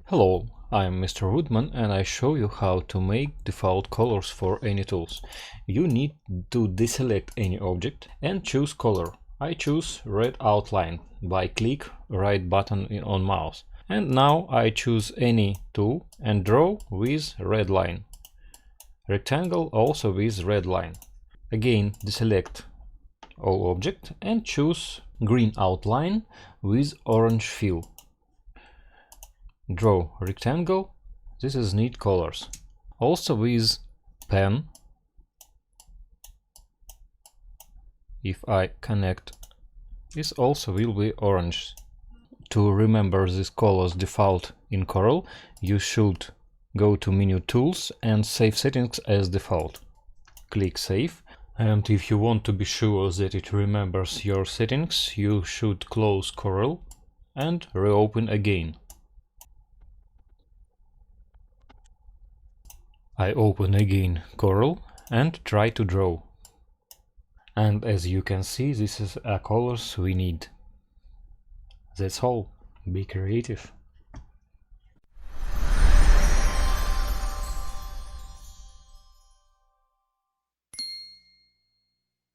Hello, I'm Mr. Woodman and I show you how to make default colors for any tools. You need to deselect any object and choose color. I choose red outline by click right button on mouse. And now I choose any tool and draw with red line. Rectangle also with red line. Again deselect all object and choose green outline with orange fill. Draw rectangle, this is need colors. Also with pen, if I connect, this also will be orange. To remember these colors default in Corel, you should go to menu tools and save settings as default. Click save, and if you want to be sure that it remembers your settings, you should close Corel and reopen again. I open again Corel and try to draw. And as you can see, this is the colors we need. That's all. Be creative.